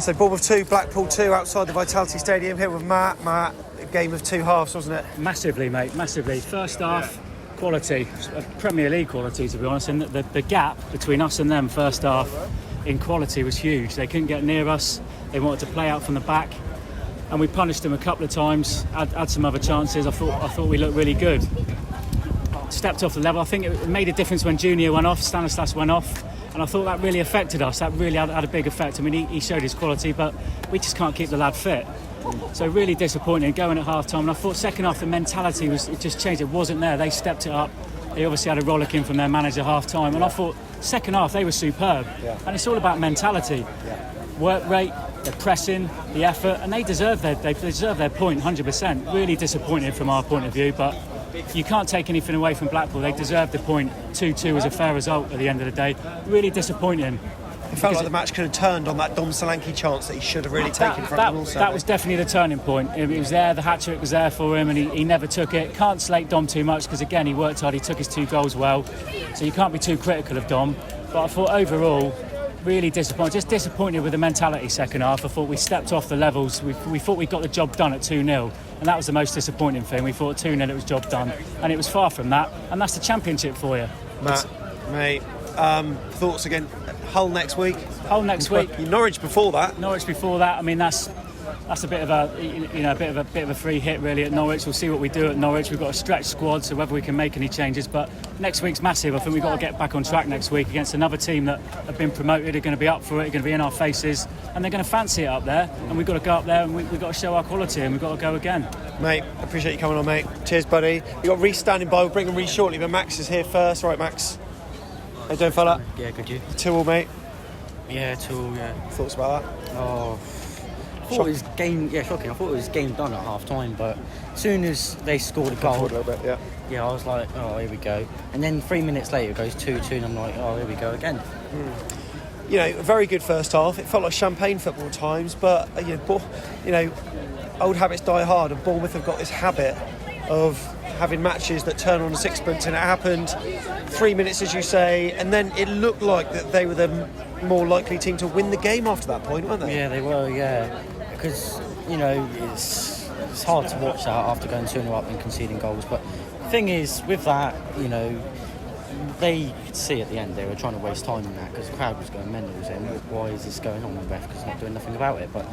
So Bournemouth 2, Blackpool 2 outside the Vitality Stadium here with Matt. Matt, a game of two halves, wasn't it? Massively, mate, massively. First half, quality, Premier League quality to be honest, and the gap between us and them first half in quality was huge. They couldn't get near us, they wanted to play out from the back, and we punished them a couple of times, had some other chances. I thought we looked really good. Stepped off the level. I think it made a difference when Junior went off, Stanislas went off, and I thought that really affected us. That really had a big effect. I mean, he showed his quality, but we just can't keep the lad fit. So really disappointing going at half time. And I thought second half the mentality it just changed. It wasn't there. They stepped it up. They obviously had a rollicking from their manager half time, and I thought second half they were superb. And it's all about mentality, work rate, the pressing, the effort, and they deserve their point 100%. Really disappointed from our point of view, but you can't take anything away from Blackpool. They deserved the point. 2-2 was a fair result at the end of the day. Really disappointing. It felt like the match could have turned on that Dom Solanke chance that he should have really taken from him also. That was definitely the turning point. It was there, the hat-trick was there for him, and he never took it. Can't slate Dom too much because, again, he worked hard, he took his 2 goals well. So you can't be too critical of Dom. But I thought overall, really disappointed. Just disappointed with the mentality second half. I thought we stepped off the levels. We thought we got the job done at 2-0. And that was the most disappointing thing. We thought 2-0 it was job done. And it was far from that. And that's the Championship for you. Matt, mate, thoughts again? Hull next week? Hull next week. Norwich before that. I mean, that's a bit of a free hit really at Norwich. We'll see what we do at Norwich. We've got a stretched squad, so whether we can make any changes. But next week's massive. I think we've got to get back on track next week against another team that have been promoted, are going to be up for it, are going to be in our faces, and they're going to fancy it up there. And we've got to go up there and we've got to show our quality, and we've got to go again. Mate, appreciate you coming on, mate. Cheers, buddy. We've got Reece standing by. We'll bring him Reece shortly, but Max is here first. All right, Max. How you doing, fella? Yeah, good, you? 2-2, mate. Yeah, 2-2, yeah. Thoughts about that? Oh, I thought it was shocking. I thought it was game done at half time, but as soon as they scored a goal, A little bit, yeah, I was like, oh, here we go. And then 3 minutes later it goes 2-2, and I'm like, oh, here we go again. You know, a very good first half. It felt like champagne football at times, but old habits die hard, and Bournemouth have got this habit of having matches that turn on a sixpence, and it happened 3 minutes, as you say, and then it looked like that they were the more likely team to win the game after that point, weren't they? Yeah, they were, yeah. Because, it's hard to watch that after going 2-0 up and conceding goals. But the thing is, with that, they could see at the end they were trying to waste time in that because the crowd was going mental, saying, why is this going on? The ref because not doing nothing about it. But,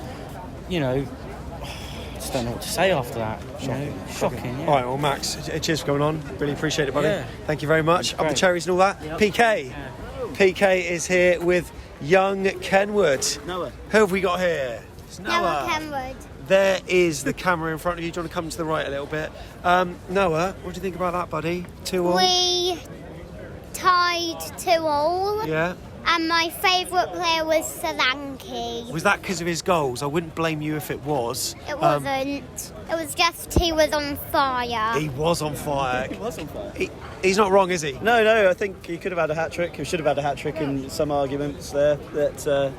just don't know what to say after that. Shocking. Yeah. All right, well, Max, cheers for coming on. Really appreciate it, buddy. Yeah. Thank you very much. Up the cherries and all that. Yep. PK. Yeah. PK is here with young Kenwood. Noah. Who have we got here? It's Noah Kenwood. There is the camera in front of you. Do you want to come to the right a little bit? Noah, what do you think about that, buddy? 2-2? We tied 2-2. Yeah. And my favourite player was Solanke. Was that because of his goals? I wouldn't blame you if it was. It wasn't. It was just he was on fire. He was on fire. He was on fire. He's not wrong, is he? No, I think he could have had a hat-trick. He should have had a hat-trick in some arguments there. That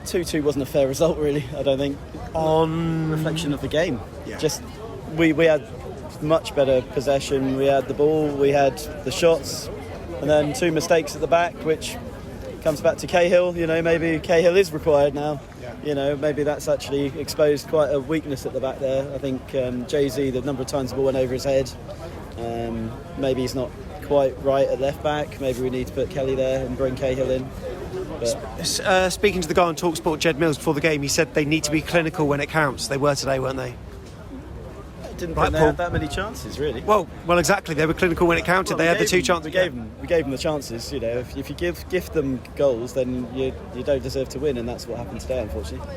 2-2 wasn't a fair result, really, I don't think. On reflection of the game. Yeah. Just, we had much better possession. We had the ball, we had the shots, and then 2 mistakes at the back, which comes back to Cahill. Maybe Cahill is required now. Yeah. Maybe that's actually exposed quite a weakness at the back there. I think Jay-Z, the number of times the ball went over his head, maybe he's not quite right at left back. Maybe we need to put Kelly there and bring Cahill in. But speaking to the guy on TalkSport, Jed Mills, before the game, he said they need to be clinical when it counts. They were today, weren't they? didn't think they had that many chances, really. Well, exactly. They were clinical when it counted. They had the 2 chances. We gave them the chances. If you gift them goals, then you don't deserve to win, and that's what happened today, unfortunately.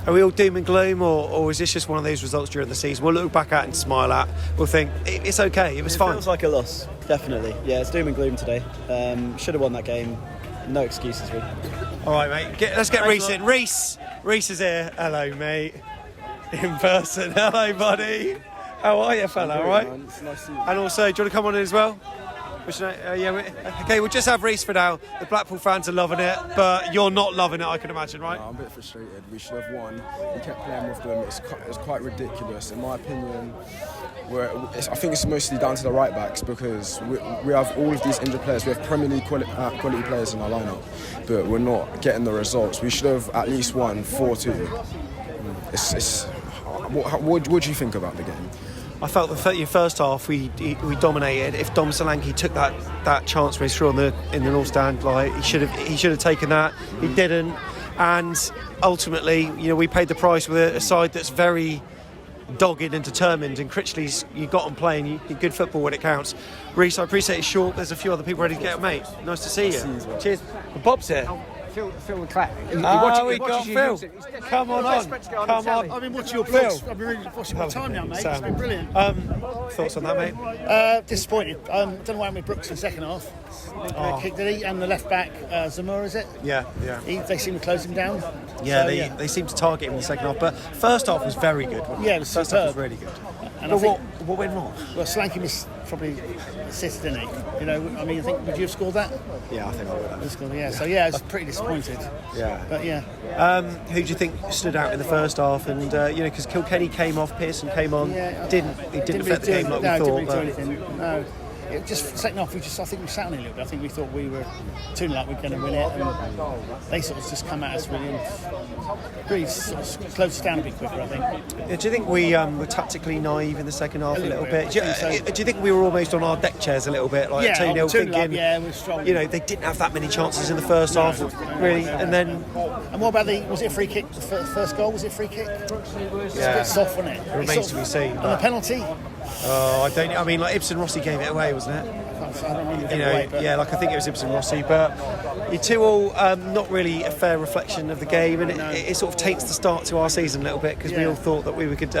Are we all doom and gloom, or is this just one of those results during the season we'll look back at and smile at? We'll think it's okay. It was fine. It feels like a loss, definitely. Yeah, it's doom and gloom today. Should have won that game. No excuses, really. All right, mate. Let's get Reece in. Reece is here. Hello, mate. In person. Hello, buddy. How are you, fella? All right. It's nice to see you. And also, do you want to come on in as well? Okay, we'll just have Reece for now. The Blackpool fans are loving it, but you're not loving it, I can imagine, right? No, I'm a bit frustrated. We should have won. We kept playing with them. It's quite ridiculous. In my opinion, I think it's mostly down to the right backs because we have all of these injured players. We have Premier League quality players in our lineup, but we're not getting the results. We should have at least won 4-2. What do you think about the game? I felt the first half we dominated. If Dom Solanke took that chance when he's through in the North Stand, like he should have taken that. He didn't, and ultimately, we paid the price with a side that's very dogged and determined. And Critchley's, you got on playing. You're good football when it counts. Reece, I appreciate it's short. There's a few other people ready to get up, mate. Nice to see you. Cheers. Bob's here. Phil the clap. We got Phil. Come on. I've been watching your vlogs. I've been really watching my time now, mate. It's been brilliant. Thoughts on that, mate? Disappointed. I don't know what happened with Brooks in the second half. Kick, did he? And the left back, Zamora, is it? Yeah. They seem to close him down. Yeah, they seem to target him in the second half. But first half was very good. Yeah, it was first superb. half was really good. And but what went wrong? Well, Solanke was probably assist, didn't he? I think, would you have scored that? Yeah, I think I would have. Scored, yeah. So I was pretty disappointed. Yeah. But yeah. Who do you think stood out in the first half? And because Kilkenny came off, Pearson came on. Yeah, he didn't affect the game like we thought. Didn't really do anything. No. Just second half, I think we sat on it a little bit. I think we thought we were 2-0 up, we were going to win it, and they sort of just come at us really sort of closed us down a bit quicker, I think. Do you think we were tactically naive in the second half a little bit? Do you think we were almost on our deck chairs a little bit, like 2-0 thinking? We're strong. They didn't have that many chances in the first half, really, and then. And what about was it a free kick? The first goal, was it a free kick? It was a bit soft, wasn't it? It remains to be seen. And the penalty. Like Ibsen Rossi gave it away, wasn't it? I don't really get it away, but... Yeah, I think it was Ibsen Rossi, but you 2-2, not really a fair reflection of the game, and it sort of taints the start to our season a little bit because we all thought that we could,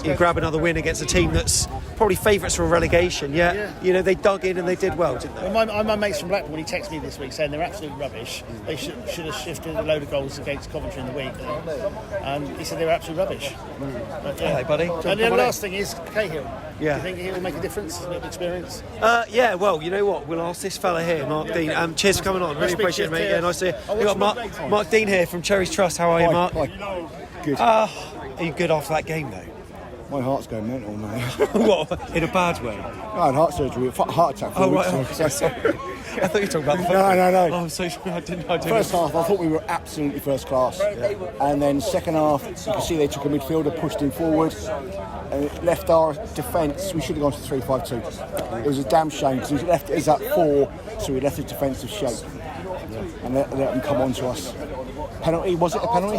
you grab another win against a team that's probably favourites for a relegation. They dug in and they did well, didn't they? Well, my mates from Blackpool, he texted me this week saying they're absolute rubbish. They should have shifted a load of goals against Coventry in the week. He said they were absolute rubbish. But, Hello, buddy. And the last thing is Cahill. Yeah. Do you think he'll make a difference? A bit of experience? Well, you know what? We'll ask this fella here, Mark Dean. Cheers for coming on. Really appreciate it, mate. Yeah, nice to see you. We've got Mark Dean here from Cherries Trust. How are you, Mark? Hi. Good. Are you good after that game, though? My heart's going mental, mate. What? In a bad way? I had heart surgery, heart attack. Sorry. I thought you were talking about the football. No. Oh, I'm so sorry. I didn't. First half, I thought we were absolutely first class. Yeah. And then second half, you can see they took a midfielder, pushed him forward, and it left our defence. We should have gone to 3-5-2. It was a damn shame because he left us at 4, so we left his defensive shape. And let them come on to us. Penalty, was it a penalty?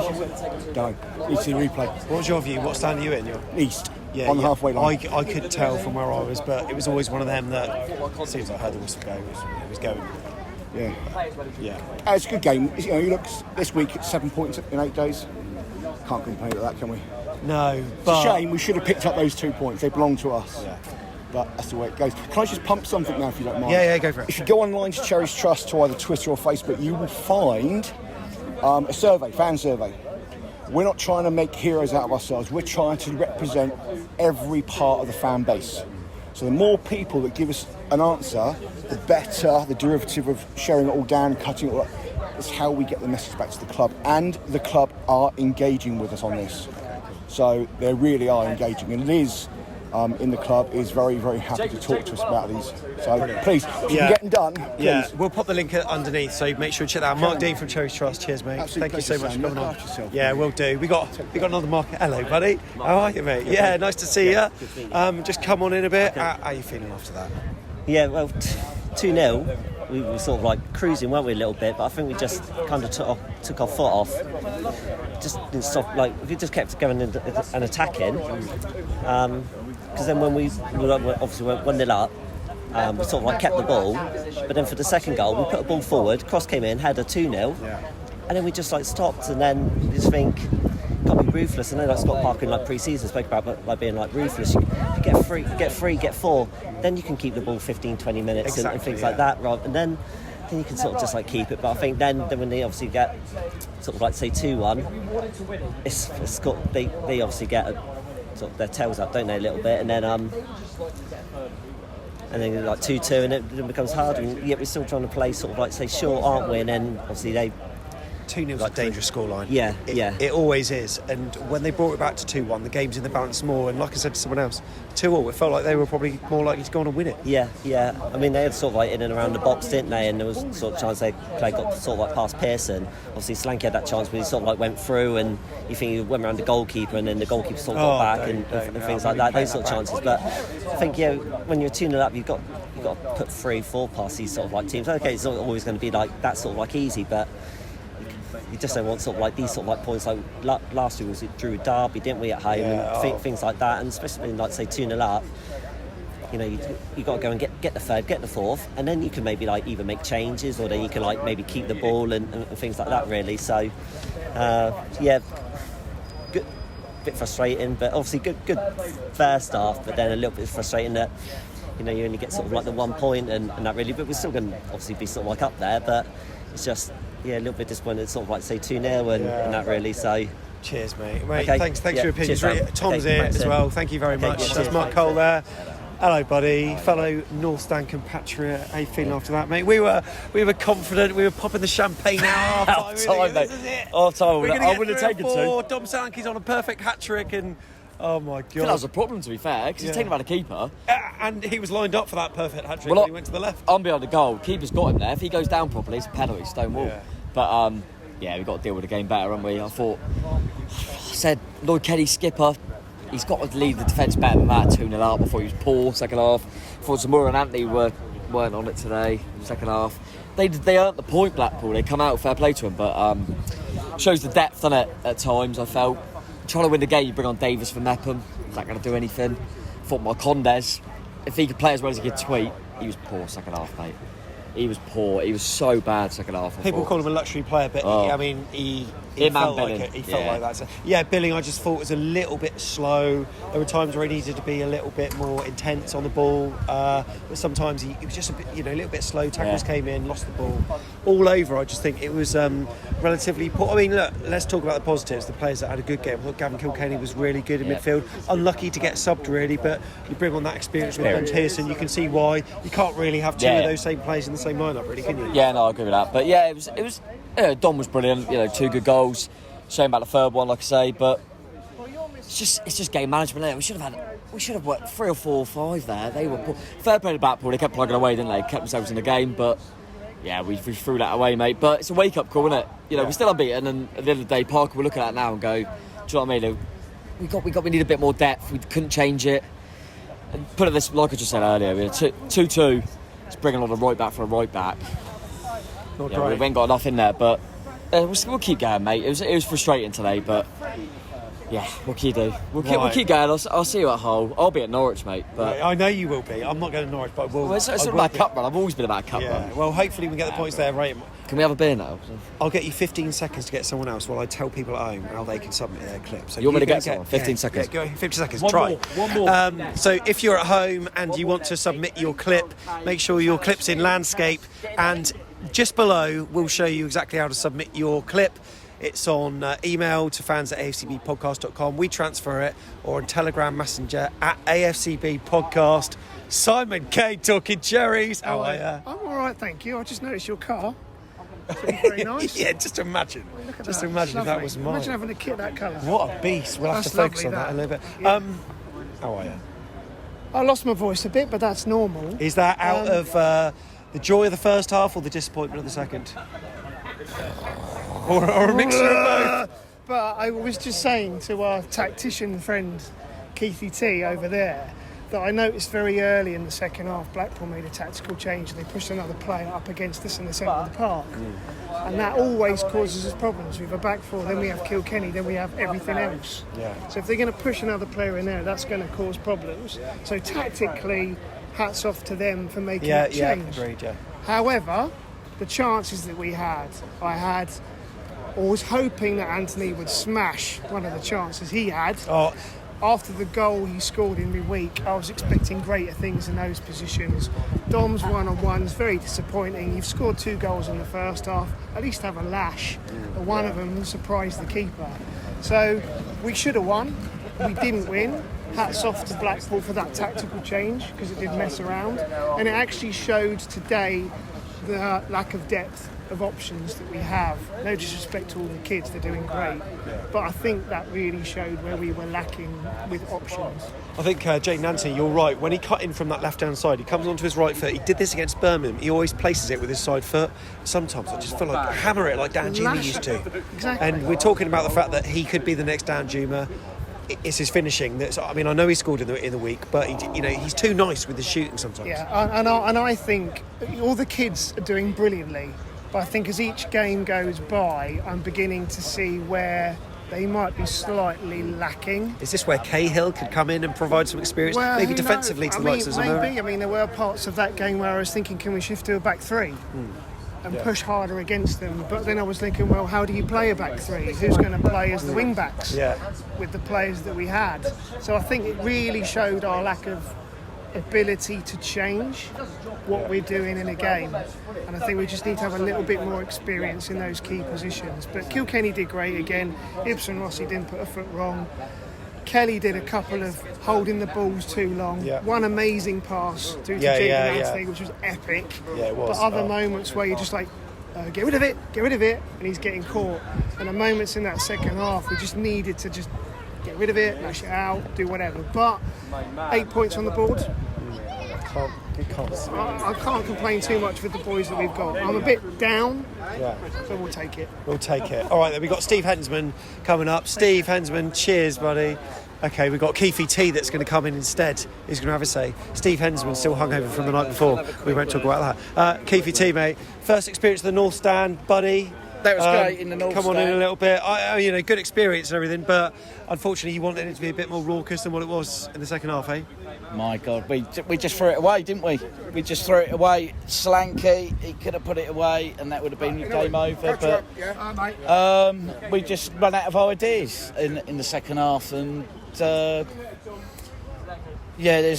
No. Need to see the replay. What was your view? What stand are you in? You're East. On the halfway line. I could tell from where I was, but it was always one of them that as soon as I heard the whistle go, it was going. Yeah. It's a good game. You look this week at 7 points in 8 days. Can't complain at that, can we? No. It's a shame. We should have picked up those 2 points. They belong to us. Yeah. But that's the way it goes. Can I just pump something now, if you don't mind? Yeah, go for it. If you go online to Cherries Trust to either Twitter or Facebook, you will find a survey, fan survey. We're not trying to make heroes out of ourselves. We're trying to represent every part of the fan base. So the more people that give us an answer, the better the derivative of sharing it all down, cutting it all up. It's how we get the message back to the club. And the club are engaging with us on this. So they really are engaging. And Liz in the club is very, very happy to talk to us about these. So please, if you can get them done, please. Yeah, we'll pop the link underneath, so make sure to check that out. Mark Dean from Cherries Trust. Cheers, mate. Absolute Thank you so much for coming on. Yourself, yeah, we'll do. We got another Mark. Hello, buddy. How are you, mate? Yeah, nice to see you. Just come on in a bit. How are you feeling after that? Yeah, well, 2-0. We were sort of like cruising, weren't we, a little bit? But I think we just kind of took our foot off. Just didn't stop. Like if we just kept going and attacking. Because then when we obviously went 1-0 up, we sort of like kept the ball. But then for the second goal, we put a ball forward. Cross came in, had a 2-0, and then we just like stopped. And then we just think, got to be ruthless. And then like Scott Parker in like pre-season spoke about like being like ruthless. If you get 3, get 4, then you can keep the ball 15-20 minutes and things like that. Right, and then you can sort of just like keep it. But I think then when they obviously get sort of like say 2-1, it's got they obviously get sort of their tails up, don't they, a little bit, and then like 2-2, and it becomes hard. And yet we're still trying to play sort of like say short, aren't we? And then obviously they 2-0 is a dangerous scoreline. Yeah, It always is. And when they brought it back to 2-1, the game's in the balance more. And like I said to someone else, 2-2, it felt like they were probably more likely to go on and win it. Yeah. I mean, they had sort of like in and around the box, didn't they? And there was sort of chance they got sort of like past Pearson. Obviously, Slanky had that chance, but he sort of like went through, and you think he went around the goalkeeper, and then the goalkeeper sort of got back and things like that. Those sort of chances. But I think when you're 2-0 up, you've got to put 3-4 past these sort of like teams. Okay, it's not always going to be like that sort of like easy, but you just don't want sort of like these sort of like points. Like last year was it drew Derby, didn't we, at home, and things like that. And especially like say 2-0 up, you know, you got to go and get the third, get the fourth, and then you can maybe like either make changes, or then you can like maybe keep the ball and things like that. Really, so good. Bit frustrating, but obviously good first half, but then a little bit frustrating that, you know, you only get sort of like the 1 point and that really, but we're still going to obviously be sort of like up there, but it's just a little bit disappointed, sort of like say 2-0 and that really. So cheers, mate. Okay. Thanks for your opinions. Cheers, Tom's here as well. Thank you very much. Yeah, That's Mark Cole there. Hello, buddy, fellow North Stand compatriot. How you feeling after that, mate? We were confident. We were popping the champagne out half time, mate. This is it. Half time. I would have taken two. Dom Sankey's on a perfect hat trick, and oh my god, I think that was a problem, to be fair, because he's taking about a keeper. And he was lined up for that perfect hat trick. Well, when he went to the left. I'm behind the goal. Keeper's got him there. If he goes down properly, it's a penalty, stone wall. Yeah. But we've got to deal with the game better, haven't we? I said Lloyd Kelly, skipper. He's got to lead the defence better than that. 2-0 up. I thought he was poor second half. I thought Zamora and Anthony weren't on it today. Second half, they earned the point. Blackpool. They come out, fair play to them, but shows the depth on it at times. I felt trying to win the game. You bring on Davis for Mepham. Is that going to do anything? I thought Marcondes, if he could play as well as he could tweet, he was poor second half, mate. He was poor. He was so bad second half. People call him a luxury player, but he felt like it. He felt like that. So, Billing, I just thought was a little bit slow. There were times where he needed to be a little bit more intense on the ball, but sometimes he was just a bit, a little bit slow. Tackles came in, lost the ball. All over, I just think it was relatively poor. I mean, look, let's talk about the positives. The players that had a good game. I thought Gavin Kilkenny was really good in midfield. Unlucky to get subbed, really, but you bring on that experience with Ben Pearson, you can see why. You can't really have two of those same players in the same lineup, really, can you? Yeah, no, I agree with that. But it was. Dom was brilliant. 2 good goals. Shame about the third one, like I say. But it's just game management. There, we should have worked 3 or 4 or 5 there. They were poor. Fair play to Blackpool. They kept plugging away, didn't they? Kept themselves in the game, but. Yeah, we threw that away, mate. But it's a wake-up call, isn't it? We're still unbeaten, and at the end of the day, Parker will look at that now and go, do you know what I mean? We need a bit more depth. We couldn't change it. And put it this, like I just said earlier, we had 2-2. It's bringing on a right back for a right back. We ain't got enough in there, but we'll keep going, mate. It was frustrating today, but yeah, what can you do? We'll keep going. I'll see you at Hull. I'll be at Norwich, mate. But I know you will be. I'm not going to Norwich, but I will. Well, it's about a cup run. I've always been about a cup run. Well, hopefully we can get the points there, right? Can we have a beer now? I'll get you 15 seconds to get someone else while I tell people at home how they can submit their clip. So you want me to get someone? 15 seconds? Yeah, go 50 seconds. One more. So if you're at home and you want to submit your clip, make sure your clip's in landscape, and just below we'll show you exactly how to submit your clip. It's on email to fans@afcbpodcast.com. We transfer it, or on Telegram Messenger at AFCB Podcast. Simon K talking Cherries. How are you? I'm all right, thank you. I just noticed your car. It's very nice. Yeah, just imagine. Just imagine if that was mine. Imagine having a kit that colour. What a beast. We'll have to focus on that a little bit. Yeah. How are you? I lost my voice a bit, but that's normal. Is that out of the joy of the first half or the disappointment of the second? Or a mixture of both? But I was just saying to our tactician friend Keithy T over there that I noticed very early in the second half Blackpool made a tactical change and they pushed another player up against us in the centre of the park. And that always causes us problems. We have a back four, then we have Kilkenny, then we have everything else. Yeah. So if they're going to push another player in there, that's going to cause problems. So tactically, hats off to them for making that change. Yeah, agreed, yeah. However, the chances that we had, I was hoping that Anthony would smash one of the chances he had. After the goal he scored in midweek, I was expecting greater things in those positions. Dom's one-on-one's very disappointing. You've scored 2 goals in the first half. At least have a lash. But one of them surprised the keeper. So we should have won. We didn't win. Hats off to Blackpool for that tactical change because it did mess around. And it actually showed today the lack of depth of options that we have. No disrespect to all the kids, they're doing great. But I think that really showed where we were lacking with options. I think Jaden Anthony, you're right. When he cut in from that left-hand side, he comes onto his right foot. He did this against Birmingham. He always places it with his side foot. Sometimes I just feel like hammer it like Dan Juma used to. Exactly. And we're talking about the fact that he could be the next Dan Juma. It's his finishing. I mean, I know he scored in the week, but he's too nice with his shooting sometimes. Yeah, and I think all the kids are doing brilliantly. But I think as each game goes by, I'm beginning to see where they might be slightly lacking. Is this where Cahill could come in and provide some experience, maybe defensively to the likes of Zamora? Maybe. I mean, there were parts of that game where I was thinking, can we shift to a back three and push harder against them? But then I was thinking, well, how do you play a back three? Who's going to play as the wing backs with the players that we had? So I think it really showed our lack of ability to change what we're doing in a game, and I think we just need to have a little bit more experience in those key positions. But Kilkenny did great again. Ibsen Rossi didn't put a foot wrong. Kelly did a couple of holding the balls too long. One amazing pass through to Jaden Anthony, which was epic. It was. But other moments where you're just like, get rid of it, and he's getting caught. And the moments in that second half, we just needed to just get rid of it, lash it out, do whatever. But 8 points on the board. I can't complain too much with the boys that we've got. I'm a bit down, but we'll take it. We'll take it. All right, then we've got Steve Hensman coming up. Steve Hensman, cheers, buddy. Okay, we've got Keefe T that's going to come in instead. He's going to have a say. Steve Hensman's still hungover from the night before. We won't talk about that. Keefe T, mate. First experience of the North Stand, buddy. That was great in the North Come on Stand. in a little bit. Good experience and everything, but unfortunately you wanted it to be a bit more raucous than what it was in the second half, eh? My God, we just threw it away, didn't we? We just threw it away. Slanky, he could have put it away and that would have been game over. But we just ran out of ideas in the second half, and there's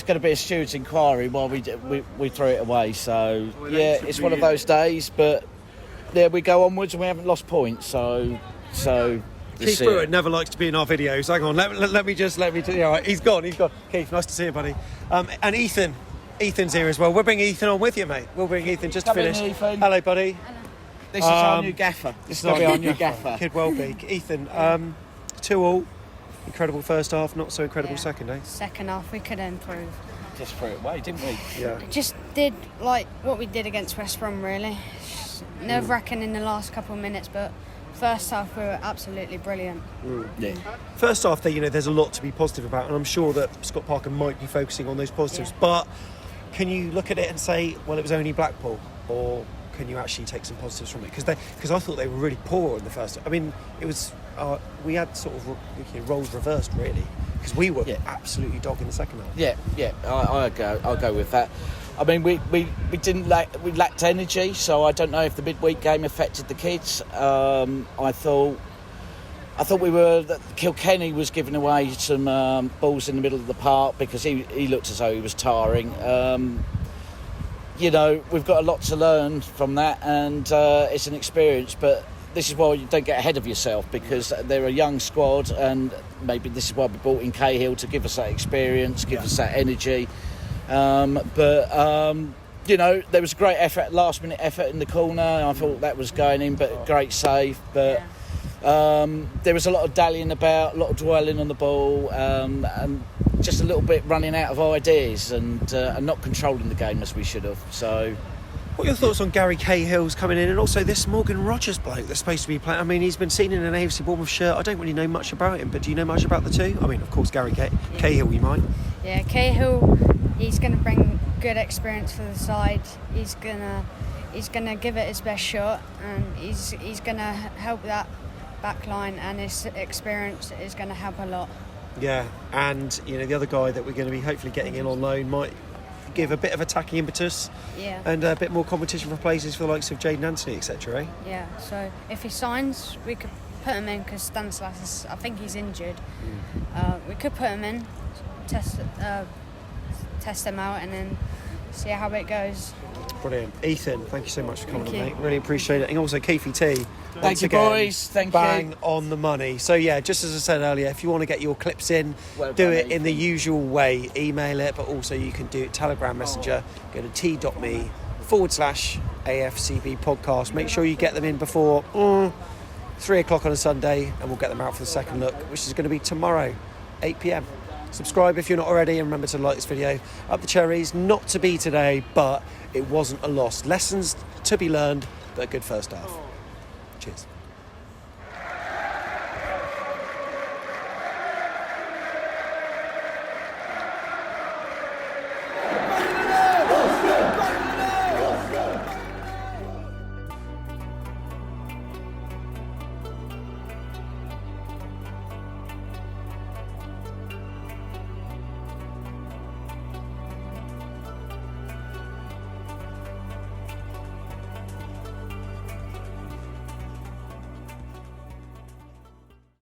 going to be a steward's inquiry while we threw it away. So it's one of those days, but there we go onwards, and we haven't lost points. So. Keith Brewer never likes to be in our videos. Hang on, let me do. All right, he's gone. Keith, nice to see you, buddy. And Ethan's here as well. We'll bring Ethan on with you, mate. We'll bring Ethan just to finish. Hello, buddy. This is our new gaffer. This is going to be our new gaffer. Could well be. Ethan, 2-2. Incredible first half, not so incredible second, eh? Second half, we could improve. Just threw it away, didn't we? Yeah. Just did like what we did against West Brom, really. Nerve-wracking in the last couple of minutes, but first half we were absolutely brilliant. Yeah. First half, there's a lot to be positive about, and I'm sure that Scott Parker might be focusing on those positives. But can you look at it and say, well, it was only Blackpool, or can you actually take some positives from it? Because I thought they were really poor in the first. I mean, it was we had sort of roles reversed really, because we were absolutely dogging the second half. I'll go with that. I mean, we lacked energy, so I don't know if the midweek game affected the kids. I thought Kilkenny was giving away some balls in the middle of the park because he looked as though he was tiring. We've got a lot to learn from that, and it's an experience, but this is why you don't get ahead of yourself, because they're a young squad, and maybe this is why we brought in Cahill to give us that experience, give us that energy. There was a great effort, last minute effort in the corner. I thought that was going in, but great save. But there was a lot of dallying about, a lot of dwelling on the ball, and just a little bit running out of ideas and not controlling the game as we should have. So, what are your thoughts on Gary Cahill's coming in, and also this Morgan Rogers bloke that's supposed to be playing? I mean, he's been seen in an AFC Bournemouth shirt. I don't really know much about him, but do you know much about the two? I mean, of course, Gary Cahill, you might. Yeah, Cahill, he's going to bring good experience for the side. He's gonna give it his best shot, and he's going to help that back line, and his experience is going to help a lot. Yeah, and the other guy that we're going to be hopefully getting in on loan might give a bit of attacking impetus, and a bit more competition for places for the likes of Jaden Anthony, etc. Yeah, so if he signs, we could put him in, because Stanislas, I think he's injured. We could put him in, test him out, and then see how it goes. Brilliant. Ethan, thank you so much for coming on, mate. Really appreciate it. And also Keefe T. Thank you, boys. Thank bang you. on the money. So just as I said earlier, if you want to get your clips in, do it in the usual way. Email it, but also you can do it Telegram Messenger. Go to t.me/. facebook.com/AFCB podcast. Make sure you get them in before 3 o'clock on a Sunday, and we'll get them out for the second look, which is going to be tomorrow, 8 p.m. Subscribe if you're not already, and remember to like this video. Up the Cherries, not to be today, but it wasn't a loss. Lessons to be learned, but a good first half. Cheers.